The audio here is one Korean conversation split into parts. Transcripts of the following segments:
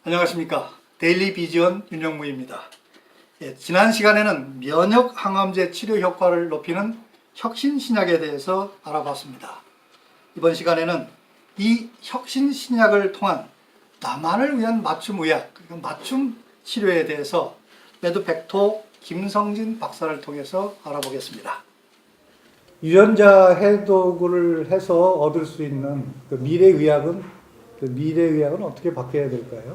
안녕하십니까. 데일리 비전 윤영무입니다. 지난 시간에는 면역 항암제 치료 효과를 높이는 혁신 신약에 대해서 알아봤습니다. 이번 시간에는 이 혁신 신약을 통한 나만을 위한 맞춤 의학, 맞춤 치료에 대해서 메드팩토 김성진 박사를 통해서 알아보겠습니다. 유전자 해독을 해서 얻을 수 있는 미래의학은 어떻게 바뀌어야 될까요?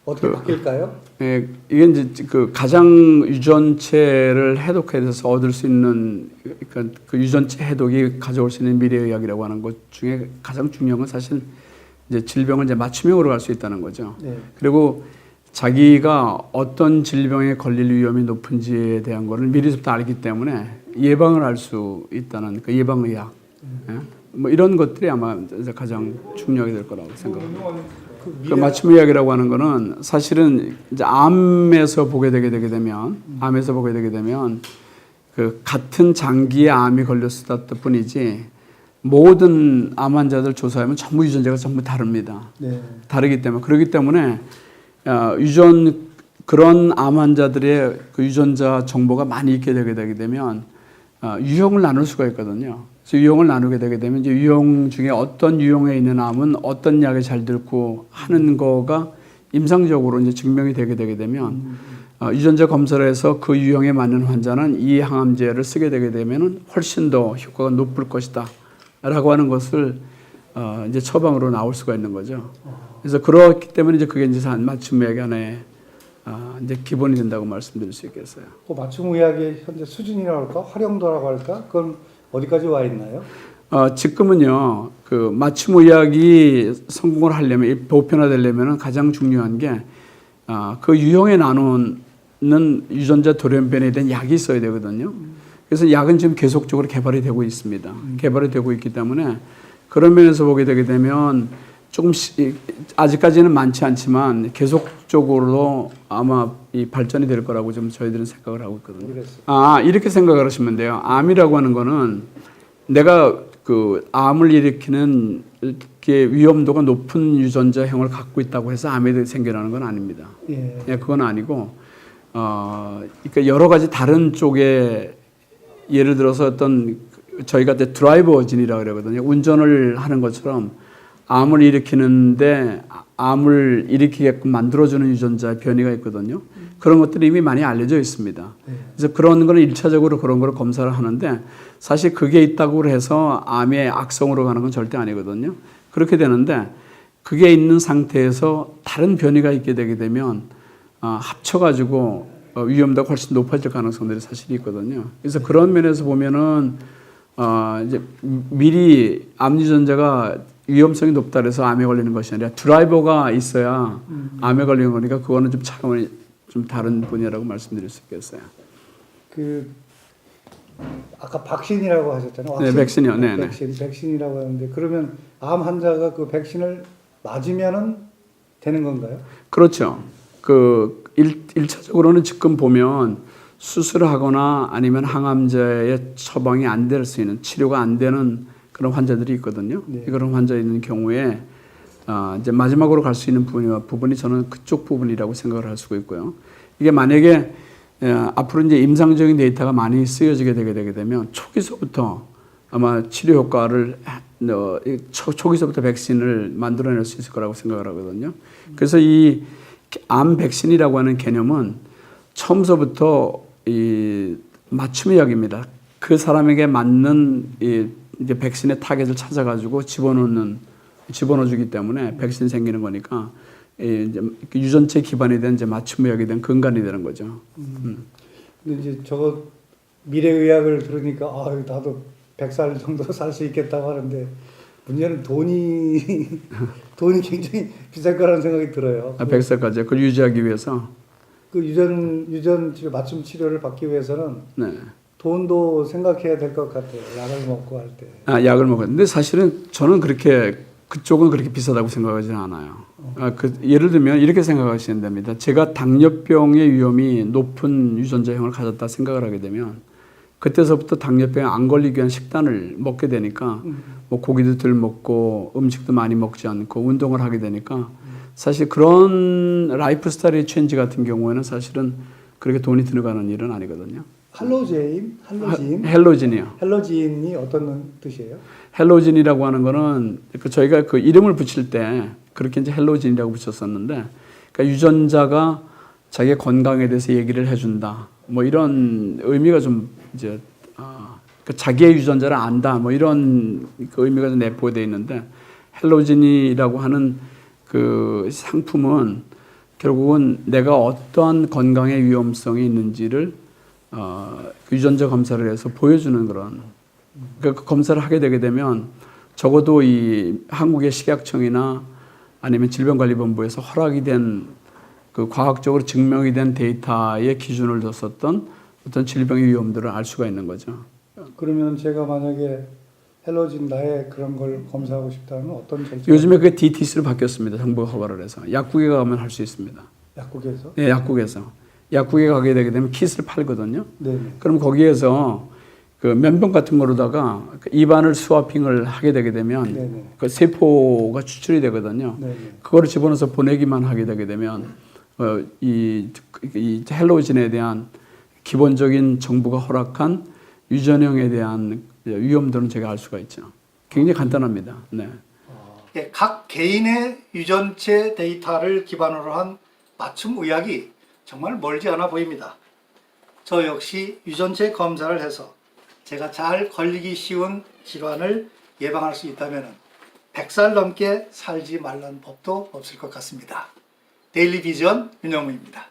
어떻게 바뀔까요? 예, 이게 이제 그 가장 유전체를 해독해서 얻을 수 있는, 그러니까 그 유전체 해독이 가져올 수 있는 미래의학이라고 하는 것 중에 가장 중요한 건 사실 이제 질병을 이제 맞춤형으로 갈 수 있다는 거죠. 네. 그리고 자기가 어떤 질병에 걸릴 위험이 높은지에 대한 거를 미리부터 알기 때문에 예방을 할 수 있다는 그 예방의학, 예? 뭐 이런 것들이 아마 가장 중요하게 될 거라고 생각합니다. 그 맞춤의학이라고 하는 거는 사실은 이제 암에서 보게 되게 되면 그 같은 장기에 암이 걸렸을 뿐이지 모든 암 환자들 조사하면 전부 유전자가 전부 다릅니다. 네. 다르기 때문에 그렇기 때문에 그런 암 환자들의 그 유전자 정보가 많이 있게 되게 되면 유형을 나눌 수가 있거든요. 그래서 유형을 나누게 되게 되면 이제 유형 중에 어떤 유형에 있는 암은 어떤 약이 잘 들고 하는 거가 임상적으로 이제 증명이 되게 되면 유전자 검사를 해서 그 유형에 맞는 환자는 이 항암제를 쓰게 되게 되면은 훨씬 더 효과가 높을 것이다라고 하는 것을 이제 처방으로 나올 수가 있는 거죠. 그래서 그렇기 때문에 이제 그게 이제 맞춤의학의 하나의 이제 기본이 된다고 말씀드릴 수 있겠어요. 그 맞춤의학의 현재 수준이라고 할까, 활용도라고 할까, 그건 어디까지 와 있나요? 지금은요, 그 맞춤의학이 성공을 하려면, 보편화되려면 가장 중요한 게, 그 유형에 나누는 유전자 돌연변에 대한 약이 있어야 되거든요. 그래서 약은 지금 계속적으로 개발이 되고 있습니다. 개발이 되고 있기 때문에 그런 면에서 보게 되게 되면 조금씩, 아직까지는 많지 않지만 계속적으로 아마 이 발전이 될 거라고 좀 저희들은 생각을 하고 있거든요. 이렇게 생각을 하시면 돼요. 암이라고 하는 거는 내가 그 암을 일으키는 이렇게 위험도가 높은 유전자형을 갖고 있다고 해서 암이 생겨나는 건 아닙니다. 예, 그건 아니고, 그러니까 여러 가지 다른 쪽에 예를 들어서 어떤 저희가 드라이버 진이라고 그러거든요. 운전을 하는 것처럼 암을 일으키는데 암을 일으키게끔 만들어주는 유전자의 변이가 있거든요. 그런 것들이 이미 많이 알려져 있습니다. 그래서 그런 거는 1차적으로 그런 걸 검사를 하는데 사실 그게 있다고 해서 암의 악성으로 가는 건 절대 아니거든요. 그렇게 되는데 그게 있는 상태에서 다른 변이가 있게 되게 되면 합쳐가지고 위험도가 훨씬 높아질 가능성들이 사실 있거든요. 그래서 그런 면에서 보면은 이제 미리 암 유전자가 위험성이 높다 그래서 암에 걸리는 것이 아니라 드라이버가 있어야 암에 걸리는 거니까 그거는 좀 차원이 좀 다른 분야라고 말씀드릴 수 있겠어요. 그 아까 백신이라고 하셨잖아요. 네, 백신이요. 네, 백신이라고 하는데 그러면 암 환자가 그 백신을 맞으면은 되는 건가요? 그렇죠. 그 1차적으로는 지금 보면 수술을 하거나 아니면 항암제의 처방이 안 될 수 있는 치료가 안 되는 그런 환자들이 있거든요. 네. 그런 환자 있는 경우에 이제 마지막으로 갈 수 있는 부분이 저는 그쪽 부분이라고 생각을 할 수가 있고요. 이게 만약에 앞으로 이제 임상적인 데이터가 많이 쓰여지게 되게 되면 초기서부터 아마 치료 효과를 초기서부터 백신을 만들어낼 수 있을 거라고 생각을 하거든요. 그래서 이 암 백신이라고 하는 개념은 처음서부터 이 맞춤의학입니다. 그 사람에게 맞는 이제 백신의 타겟을 찾아가지고 집어넣어주기 때문에 백신이 생기는 거니까 이제 유전체 기반이 된 이제 맞춤의학이 된 근간이 되는 거죠. 근데 이제 저거 미래의학을 들으니까 나도 100살 정도 살 수 있겠다고 하는데 문제는 돈이 굉장히 비쌀 거라는 생각이 들어요. 100살까지 그걸 유지하기 위해서 그 유전 치료 맞춤 치료를 받기 위해서는 네. 돈도 생각해야 될 것 같아요. 약을 먹고 할 때. 약을 먹었는데 사실은 저는 그쪽은 그렇게 비싸다고 생각하지는 않아요. 예를 들면 이렇게 생각하시면 됩니다. 제가 당뇨병의 위험이 높은 유전자형을 가졌다 생각을 하게 되면 그때서부터 당뇨병에 안 걸리기 위한 식단을 먹게 되니까 뭐 고기도 덜 먹고 음식도 많이 먹지 않고 운동을 하게 되니까 사실 그런 라이프 스타일의 체인지 같은 경우에는 사실은 그렇게 돈이 들어가는 일은 아니거든요. 헬로진이요. 헬로진이 어떤 뜻이에요? 헬로진이라고 하는 거는 저희가 그 이름을 붙일 때 그렇게 이제 헬로진이라고 붙였었는데, 그러니까 유전자가 자기의 건강에 대해서 얘기를 해준다. 뭐 이런 의미가 좀 이제 그 자기의 유전자를 안다. 뭐 이런 그 의미가 좀 내포되어 있는데, 헬로진이라고 하는 그 상품은 결국은 내가 어떠한 건강의 위험성이 있는지를 그 유전자 검사를 해서 보여주는 그런, 그 검사를 하게 되게 되면 적어도 이 한국의 식약청이나 아니면 질병관리본부에서 허락이 된 그 과학적으로 증명이 된 데이터의 기준을 뒀었던 어떤 질병의 위험들을 알 수가 있는 거죠. 그러면 제가 만약에 헬로진 나의 그런 걸 검사하고 싶다면 어떤 절차? 요즘에 그게 DTC로 바뀌었습니다. 정부가 허가를 해서. 약국에 가면 할 수 있습니다. 약국에서? 네, 약국에서. 약국에 가게 되게 되면 킷을 팔거든요. 네. 그럼 거기에서 그 면병 같은 거로다가 그 입안을 스와핑을 하게 되게 되면 네네. 그 세포가 추출이 되거든요. 네네. 그거를 집어넣어서 보내기만 하게 되게 되면 이 헬로진에 대한 기본적인 정부가 허락한 유전형에 대한 위험도는 제가 알 수가 있죠. 굉장히 간단합니다. 네. 예, 각 개인의 유전체 데이터를 기반으로 한 맞춤 의학이 정말 멀지 않아 보입니다. 저 역시 유전체 검사를 해서 제가 잘 걸리기 쉬운 질환을 예방할 수 있다면 100살 넘게 살지 말라는 법도 없을 것 같습니다. 데일리 비전 윤영우입니다.